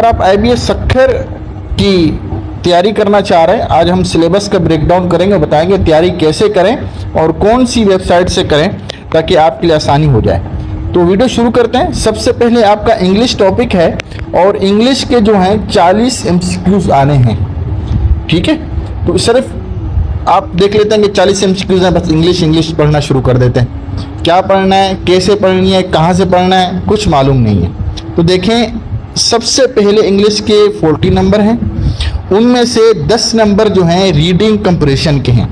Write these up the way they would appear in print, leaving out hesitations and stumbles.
अगर आप IBS सक्खर की तैयारी करना चाह रहे हैं, आज हम सिलेबस का ब्रेकडाउन करेंगे, बताएंगे तैयारी कैसे करें और कौन सी वेबसाइट से करें ताकि आपके लिए आसानी हो जाए। तो वीडियो शुरू करते हैं। सबसे पहले आपका इंग्लिश टॉपिक है और इंग्लिश के जो हैं 40 MCQs आने हैं, ठीक है। तो सिर्फ आप देख लेते हैं कि 40 MCQs हैं, बस इंग्लिश पढ़ना शुरू कर देते हैं। क्या पढ़ना है, कैसे पढ़नी है, कहाँ से पढ़ना है, कुछ मालूम नहीं है। तो देखें, सबसे पहले इंग्लिश के 40 नंबर हैं, उनमें से 10 नंबर जो हैं रीडिंग कंप्रेशन के हैं।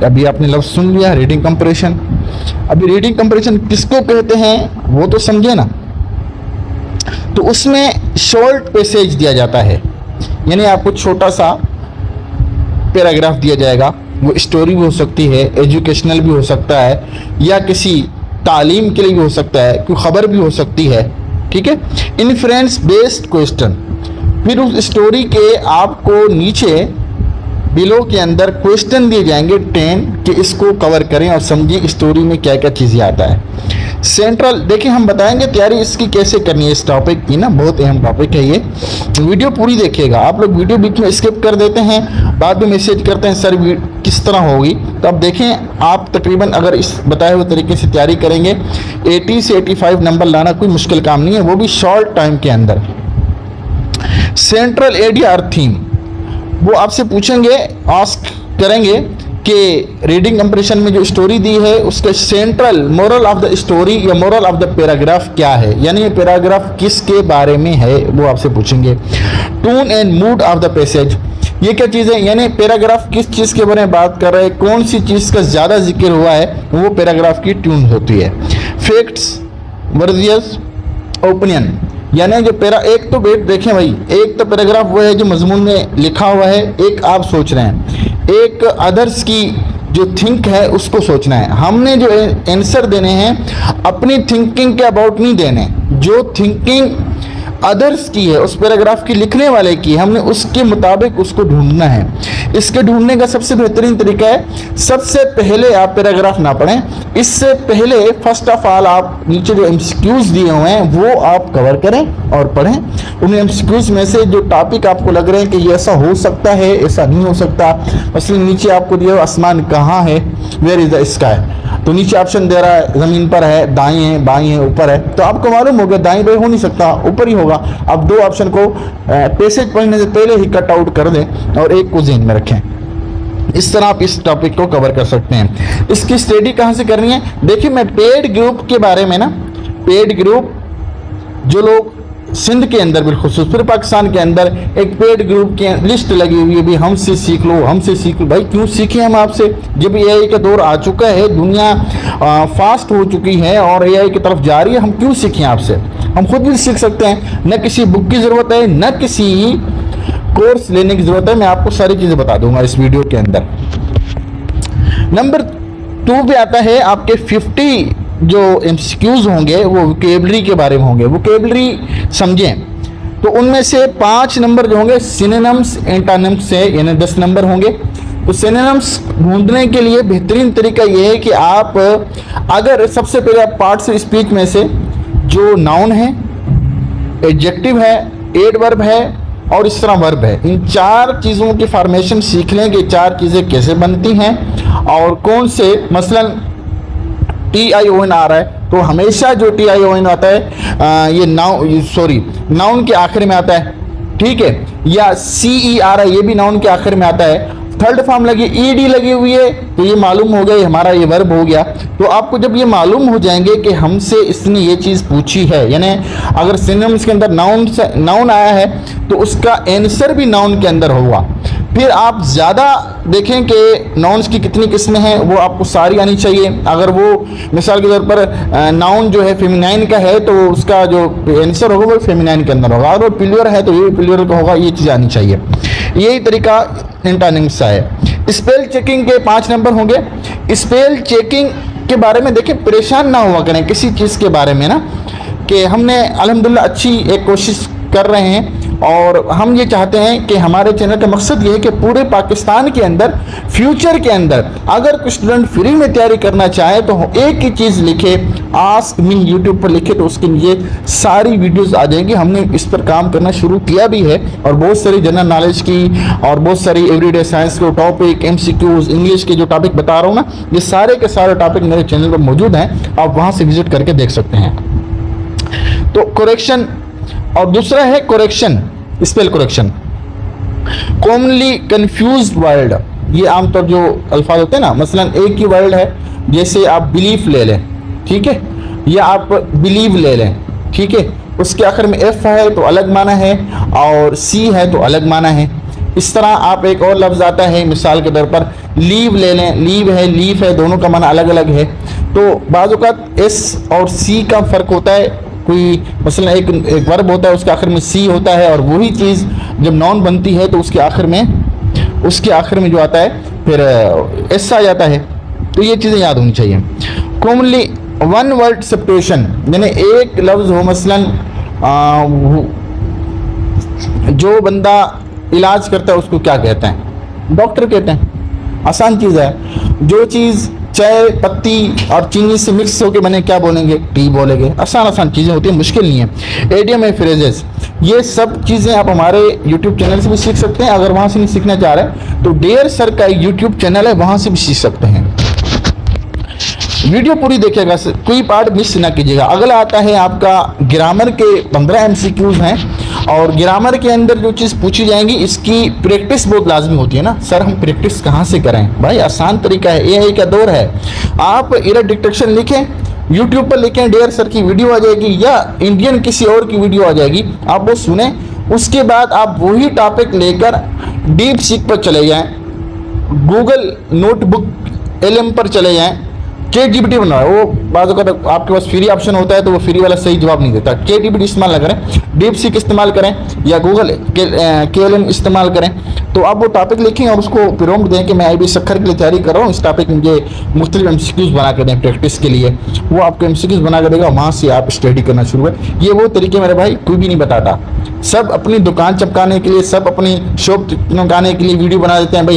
अभी आपने लफ्ज़ सुन लिया, रीडिंग कंप्रेशन। अभी रीडिंग कंप्रेशन किसको कहते हैं वो तो समझे ना। तो उसमें शॉर्ट पैसेज दिया जाता है, यानी आपको छोटा सा पैराग्राफ दिया जाएगा। वो स्टोरी भी हो सकती है, एजुकेशनल भी हो सकता है, या किसी तालीम के लिए भी हो सकता है, कोई खबर भी हो सकती है, ठीक है। इन्फ्रेंस बेस्ड क्वेश्चन, फिर उस स्टोरी के आपको नीचे बिलो के अंदर क्वेश्चन दिए जाएंगे 10 कि इसको कवर करें और समझें स्टोरी में क्या क्या चीज़ें आता है। सेंट्रल देखिए, हम बताएंगे तैयारी इसकी कैसे करनी है। इस टॉपिक की ना बहुत अहम टॉपिक है ये, वीडियो पूरी देखिएगा। आप लोग वीडियो बीच में स्किप कर देते हैं, बाद में मैसेज करते हैं सर किस तरह होगी। तो अब देखें, आप तकरीबन अगर इस बताए हुए तरीके से तैयारी करेंगे 80 से 85 नंबर लाना कोई मुश्किल काम नहीं है, वो भी शॉर्ट टाइम के अंदर। सेंट्रल आइडिया और थीम, वो आपसे पूछेंगे, आस्क करेंगे कि रीडिंग कंप्रेशन में जो स्टोरी दी है उसका central moral of the story या मोरल ऑफ द पैराग्राफ क्या है, यानी ये पैराग्राफ किसके बारे में है वो आपसे पूछेंगे। Tone and mood off the passage, ये क्या चीज़ है, यानी पैराग्राफ किस चीज़ के बारे में बात कर रहे हैं, कौन सी चीज़ का ज़्यादा जिक्र हुआ है, वो पैराग्राफ की ट्यून होती है। फैक्ट्स वर्जियस ओपिनियन, यानी जो एक तो वेट देखें भाई, एक तो पैराग्राफ वो है जो मजमून में लिखा हुआ है, एक आप सोच रहे हैं, एक अदर्स की जो थिंक है उसको सोचना है। हमने जो आंसर देने हैं अपनी थिंकिंग के अबाउट नहीं देने, जो थिंकिंग अदर्स की है उस पैराग्राफ की लिखने वाले की, हमने उसके मुताबिक उसको ढूंढना है। इसके ढूंढने का सबसे बेहतरीन तरीका है, सबसे पहले आप पैराग्राफ ना पढ़ें, इससे पहले फर्स्ट ऑफ ऑल आप नीचे जो MCQs दिए हुए हैं वो आप कवर करें और पढ़ें। उन MCQs में से जो टॉपिक आपको लग रहे हैं कि ये ऐसा हो सकता है, ऐसा नहीं हो सकता, मसलन नीचे आपको दिया हुआ आसमान कहाँ है, वेयर इज द स्काई, तो नीचे ऑप्शन दे रहा है ज़मीन पर है, दाएं है, बाएं है, ऊपर है, तो आपको मालूम हो गया दाएं बाएं हो नहीं सकता, ऊपर ही होगा। अब दो ऑप्शन को पैसेज पढ़ने से पहले ही कट आउट कर दें और एक को ज़हन में रखें। इस तरह आप इस टॉपिक को कवर कर सकते हैं। इसकी स्टडी कहाँ से करनी है, देखिए मैं पेड ग्रुप के बारे में ना, पेड ग्रुप जो लोग सिंध के अंदर बिलखुसूस फिर पाकिस्तान के अंदर एक पेड ग्रुप की लिस्ट लगी हुई है, भी हमसे सीख लो, हमसे सीख लो। भाई क्यों सीखें हम आपसे, जब AI का दौर आ चुका है, दुनिया फास्ट हो चुकी है और AI की तरफ जा रही है, हम क्यों सीखें आपसे, हम खुद भी सीख सकते हैं। न किसी बुक की ज़रूरत है, न किसी कोर्स लेने की ज़रूरत है, मैं आपको सारी चीज़ें बता दूंगा इस वीडियो के अंदर। नंबर 2 पे आता है आपके 50 जो MCQs होंगे वो वोकैबुलरी के बारे में होंगे। वोकैबुलरी समझें तो उनमें से 5 नंबर जो होंगे सिनोनिम्स एंटोनिम्स से, यानी 10 नंबर होंगे। तो सिनोनिम्स ढूंढने के लिए बेहतरीन तरीका ये है कि आप अगर सबसे पहले आप पार्ट्स ऑफ स्पीच में से जो नाउन है, एडजेक्टिव है, एडवर्ब है और इस तरह वर्ब है, इन 4 चीज़ों की फॉर्मेशन सीख लें कि 4 चीज़ें कैसे बनती हैं और कौन से, मसलन TION आ रहा है तो हमेशा जो TION आता है ये नाउन के आखिर में आता है, ठीक है, या CE आ रहा है, ये भी नाउन के आखिर में आता है। थर्ड फॉर्म लगी ED लगी हुई है तो ये मालूम हो गया हमारा ये वर्ब हो गया। तो आपको जब ये मालूम हो जाएंगे कि हमसे इसने ये चीज़ पूछी है, यानी अगर सिनोनिम्स के अंदर नाउन आया है तो उसका आंसर भी नाउन के अंदर होगा। फिर आप ज़्यादा देखें कि नाउन्स की कितनी किस्में हैं, वो आपको सारी आनी चाहिए। अगर वो मिसाल के तौर पर नाउन जो है फेमिनाइन का है तो उसका जो आंसर होगा वो फेमिनाइन के अंदर होगा, अगर वो प्लूरल है तो ये प्लूरल का होगा, ये चीज़ आनी चाहिए। यही तरीका एंटोनिम्स का है। स्पेल चेकिंग के 5 नंबर होंगे। स्पेल चेकिंग के बारे में देखें, परेशान ना हुआ करें किसी चीज़ के बारे में ना, कि हमने अल्हम्दुलिल्लाह अच्छी एक कोशिश कर रहे हैं और हम ये चाहते हैं कि हमारे चैनल का मकसद ये है कि पूरे पाकिस्तान के अंदर फ्यूचर के अंदर अगर कोई स्टूडेंट फ्री में तैयारी करना चाहे तो एक ही चीज़ लिखे, आस्क मी, यूट्यूब पर लिखे तो उसके लिए सारी वीडियोस आ जाएंगी। हमने इस पर काम करना शुरू किया भी है और बहुत सारी जनरल नॉलेज की और बहुत सारी एवरीडे साइंस के टॉपिक, MCQs, इंग्लिश के जो टॉपिक बता रहा हूँ ना, ये सारे के सारे टॉपिक मेरे चैनल पर मौजूद हैं, आप वहाँ से विजिट करके देख सकते हैं। तो करेक्शन, और दूसरा है correction, spell correction. Commonly confused word, ये आमतौर जो अल्फाज होते हैं ना, मसलन एक ही वर्ड है, जैसे आप बिलीफ ले लें, ठीक है, या आप बिलीव ले लें, ठीक है, उसके आखिर में F है तो अलग माना है और C है तो अलग माना है। इस तरह आप एक और लफ्ज़ आता है, मिसाल के तौर पर लीव ले लें, लीव है, लीफ है, दोनों का माना अलग अलग है। तो बाज़ औक़ात S और C का फ़र्क होता है। कोई मसलन एक वर्ब होता है, उसके आखिर में C होता है, और वही चीज़ जब नॉन बनती है तो उसके आखिर में जो आता है फिर S आ जाता है। तो ये चीज़ें याद होनी चाहिए। कॉमनली वन वर्ड सेपरेशन, यानी एक लफ्ज़ हो, मसलन जो बंदा इलाज करता है उसको क्या कहते हैं? डॉक्टर कहते हैं। आसान चीज़ है। जो चीज़ चाय पत्ती और चीनी से मिक्स होकर बने क्या बोलेंगे? टी बोलेंगे। आसान चीज़ें होती हैं, मुश्किल नहीं है। एडियम है, फ्रेजेस, ये सब चीज़ें आप हमारे YouTube चैनल से भी सीख सकते हैं। अगर वहाँ से नहीं सीखना चाह रहे तो डेयर सर का YouTube चैनल है, वहाँ से भी सीख सकते हैं। वीडियो पूरी देखिएगा, कोई पार्ट मिस ना कीजिएगा। अगला आता है आपका ग्रामर के 15 MCQs हैं, और ग्रामर के अंदर जो चीज़ पूछी जाएंगी इसकी प्रैक्टिस बहुत लाजमी होती है ना। सर हम प्रैक्टिस कहाँ से करें? भाई आसान तरीका है, AI का दौर है। आप एरर डिटेक्शन लिखें, YouTube पर लिखें, डेयर सर की वीडियो आ जाएगी या इंडियन किसी और की वीडियो आ जाएगी, आप वो सुने। उसके बाद आप वही टॉपिक लेकर डीप सीक पर चले जाएँ, गूगल नोटबुक LM पर चले जाएँ, ChatGPT बना है, वो बाज़ अगर आपके पास फ्री ऑप्शन होता है तो वो फ्री वाला सही जवाब नहीं देता। ChatGPT इस्तेमाल ना करें, डीप सीक इस्तेमाल करें या गूगल KLM इस्तेमाल करें। तो आप वो टॉपिक लिखें और उसको प्रॉम्प्ट दें कि मैं IB सखर के लिए तैयारी कर रहा हूँ, इस टॉपिक में मुझे मुख्तलिफ MCQs बना के दें प्रैक्टिस के लिए। वो आपको MCQs बना के देगा, वहाँ से आप स्टडी करना शुरू करें। ये वो तरीके मेरे भाई कोई भी नहीं बताता। सब अपनी दुकान चमकाने के लिए, सब अपनी शॉप चमकाने के लिए वीडियो बना देते हैं। भाई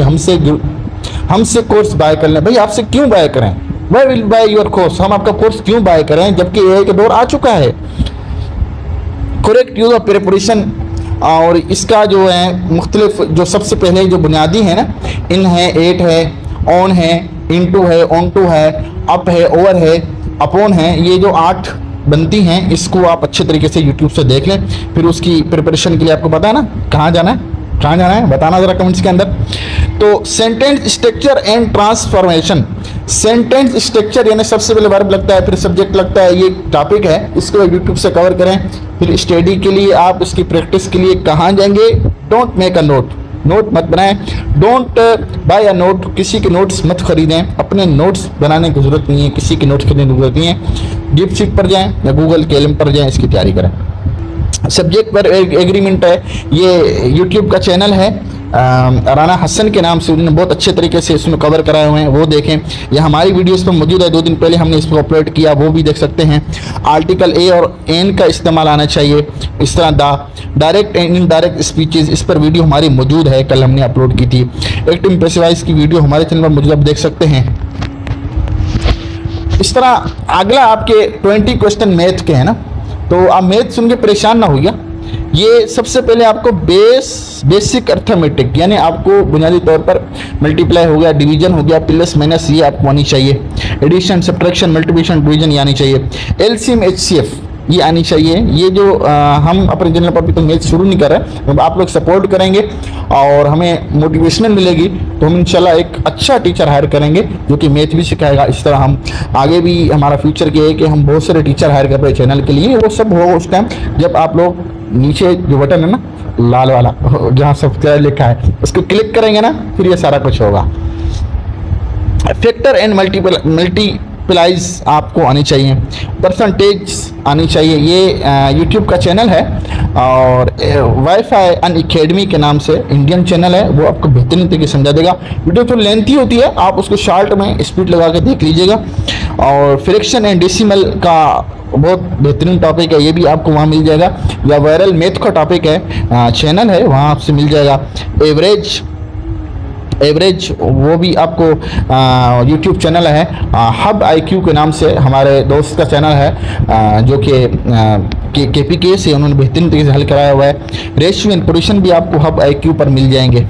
हमसे कोर्स बाय कर लें। भाई आपसे क्यों बाय करें? Why will buy your course? हम आपका कोर्स क्यों बाय करें जबकि AI का दौर आ चुका है। करेक्ट यूज ऑफ प्रिपरेशन, और इसका जो है मुख्तलिफ जो सबसे पहले जो बुनियादी है ना, इन है, एट है, ऑन है, इनटू है, ऑन टू है, अप है, ओवर है, अपॉन है, ये जो 8 बनती हैं इसको आप अच्छे तरीके से YouTube से देख लें। फिर उसकी प्रिपरेशन के लिए आपको पता है ना कहाँ जाना है, बताना ज़रा कमेंट्स के अंदर। तो sentence structure and transformation. Sentence structure यानी सबसे पहले वर्ब लगता है, फिर सब्जेक्ट लगता है, ये टॉपिक है, इसको यूट्यूब से कवर करें। फिर स्टडी के लिए आप इसकी प्रैक्टिस के लिए कहाँ जाएंगे? डोंट मेक अ नोट मत बनाएं, डोंट बाय अ नोट, किसी के नोट्स मत खरीदें, अपने नोट्स बनाने की जरूरत नहीं है, किसी के नोट्स खरीदने की जरूरत नहीं है। डीप सीक पर जाएं या गूगल KLM पर जाएं, इसकी तैयारी करें। सब्जेक्ट पर एग्रीमेंट है, ये यूट्यूब का चैनल है, राना हसन के नाम से, उन्होंने बहुत अच्छे तरीके से इसमें कवर कराए हुए हैं, वो देखें। ये हमारी वीडियोस पर मौजूद है, 2 दिन पहले हमने इसको अपलोड किया, वो भी देख सकते हैं। आर्टिकल A और N का इस्तेमाल आना चाहिए। इस तरह डायरेक्ट एंड इनडायरेक्ट स्पीचेस, इस पर वीडियो हमारी मौजूद है, कल हमने अपलोड की थी। एक्टिव पैसिवाइज की वीडियो हमारे चैनल पर मौजूद, आप देख सकते हैं। इस तरह अगला आपके 20 क्वेश्चन मैथ के हैं ना, तो आप मैथ सुन के परेशान ना होइए। ये सबसे पहले आपको बेसिक अर्थमेटिक, यानी आपको बुनियादी तौर पर मल्टीप्लाई हो गया, डिवीजन हो गया, प्लस माइनस, ये आपको आनी चाहिए। एडिशन, सब्ट्रैक्शन, मल्टीप्लिकेशन, डिवीजन ये आनी चाहिए। LCM HCF ये आनी चाहिए। ये जो हम अपने चैनल पर भी तो मैथ शुरू नहीं कर रहे, जब आप लोग सपोर्ट करेंगे और हमें मोटिवेशनल मिलेगी तो हम इंशाल्लाह एक अच्छा टीचर हायर करेंगे जो कि मैथ भी सिखाएगा। इस तरह हम आगे भी, हमारा फ्यूचर ये है कि हम बहुत सारे टीचर हायर कर रहे हैं चैनल के लिए। वो सब होगा उस टाइम जब आप लोग नीचे जो बटन है ना लाल वाला जहाँ सब्सक्राइब लिखा है उसको क्लिक करेंगे ना, फिर ये सारा कुछ होगा। फैक्टर एंड प्लाइज आपको आनी चाहिए, परसेंटेज आनी चाहिए। ये यूट्यूब का चैनल है और वाईफाई अनअकैडमी के नाम से इंडियन चैनल है, वो आपको बेहतरीन तरीके से समझा देगा। वीडियो थोड़ी लेंथी होती है, आप उसको शॉर्ट में स्पीड लगा के देख लीजिएगा। और फ्रैक्शन एंड डेसिमल का बहुत बेहतरीन टॉपिक है, ये भी आपको वहाँ मिल जाएगा। या वायरल मैथ का टॉपिक है, चैनल है, वहाँ आपसे मिल जाएगा। एवरेज वो भी आपको यूट्यूब चैनल है, हब IQ के नाम से हमारे दोस्त का चैनल है, जो कि KPK से उन्होंने बेहतरीन तरीके से हल कराया हुआ है। रेशियो एंड पोजीशन भी आपको हब IQ पर मिल जाएंगे।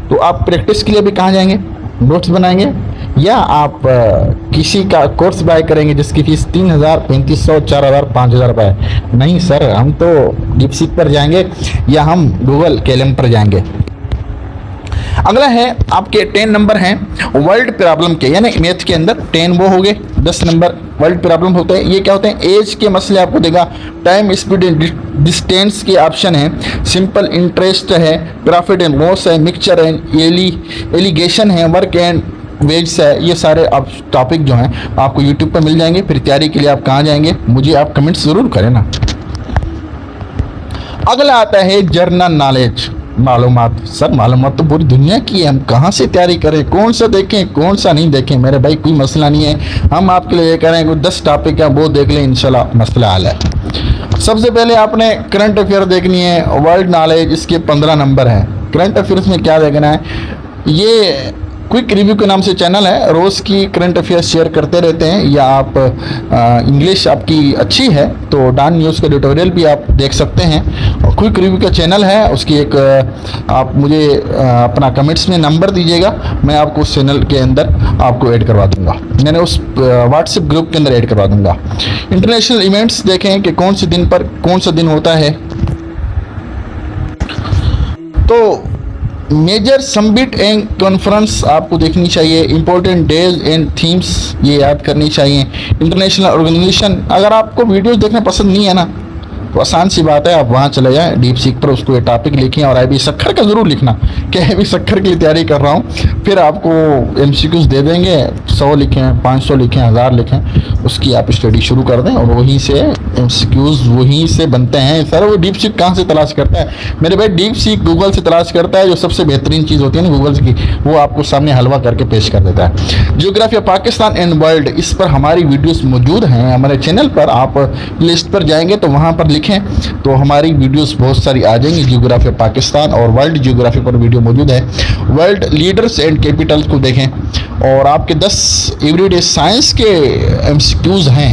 तो आप प्रैक्टिस के लिए भी कहाँ जाएंगे, नोट्स बनाएंगे, या आप किसी का कोर्स बाय करेंगे जिसकी फीस 3000, 3500, 4000, 5000 रुपये? नहीं सर, हम तो डीपसीक पर जाएंगे या हम गूगल KLM पर जाएंगे। अगला है आपके 10 नंबर हैं वर्ल्ड प्रॉब्लम के, यानी मैथ के अंदर 10 वो हो गए, 10 नंबर वर्ल्ड प्रॉब्लम होते हैं। ये क्या होते हैं? एज के मसले आपको देगा, टाइम स्पीड एंड डिस्टेंस के ऑप्शन है, सिंपल इंटरेस्ट है, प्रॉफिट एंड लॉस है, मिक्सचर एंड एलिगेशन है, वर्क एंड वेज है। ये सारे आप टॉपिक जो हैं आपको यूट्यूब पर मिल जाएंगे। फिर तैयारी के लिए आप कहाँ जाएंगे, मुझे आप कमेंट्स ज़रूर करें ना। अगला आता है जनरल नॉलेज, मालूमात। सर मालूमात तो पूरी दुनिया की है, हम कहाँ से तैयारी करें, कौन सा देखें कौन सा नहीं देखें? मेरे भाई कोई मसला नहीं है, हम आपके लिए ये करें 10 टॉपिक है वो देख लें, इंशाल्लाह मसला हल है। सबसे पहले आपने करंट अफेयर देखनी है, वर्ल्ड नॉलेज, इसके 15 नंबर हैं। करंट अफेयर्स में क्या देखना है, ये क्विक रिव्यू के नाम से चैनल है, रोज़ की करंट अफेयर्स शेयर करते रहते हैं। या आप इंग्लिश आपकी अच्छी है तो डॉन न्यूज़ का एडिटोरियल भी आप देख सकते हैं। और क्विक रिव्यू का चैनल है, उसकी एक आप मुझे अपना कमेंट्स में नंबर दीजिएगा, मैं आपको उस चैनल के अंदर आपको ऐड करवा दूंगा, मैंने उस व्हाट्सएप ग्रुप के अंदर ऐड करवा दूंगा। इंटरनेशनल इवेंट्स देखें कि कौन से दिन पर कौन सा दिन होता है। तो मेजर समिट एंड कॉन्फ्रेंस आपको देखनी चाहिए, इंपॉर्टेंट डेज एंड थीम्स ये याद करनी चाहिए। इंटरनेशनल ऑर्गेनाइजेशन, अगर आपको वीडियोस देखना पसंद नहीं है ना तो आसान सी बात है, आप वहाँ चले जाएं डीपसीक पर, उसको ये टॉपिक लिखें और IB सक्खर का ज़रूर लिखना कि IB सक्खर के लिए तैयारी कर रहा हूँ। फिर आपको MCQs दे देंगे, 100 लिखें, 500 लिखें, 1000 लिखें, उसकी आप स्टडी शुरू कर दें और वहीं से MCQs वहीं से बनते हैं। सर वो डीपसीक कहाँ से तलाश करता है? मेरे भाई डीपसीक गूगल से तलाश करता है, जो सबसे बेहतरीन चीज़ होती है ना गूगल की, वो आपको सामने हलवा करके पेश कर देता है। Geography of Pakistan and world, इस पर हमारी वीडियोस मौजूद हैं हमारे चैनल पर, आप लिस्ट पर जाएंगे तो वहाँ पर लिखें तो हमारी वीडियोस बहुत सारी आ जाएंगी। जियोग्राफी ऑफ पाकिस्तान और वर्ल्ड जियोग्राफी पर वीडियो मौजूद है। वर्ल्ड लीडर्स एंड कैपिटल्स को देखें और आपके 10 एवरीडे साइंस के MCQs हैं,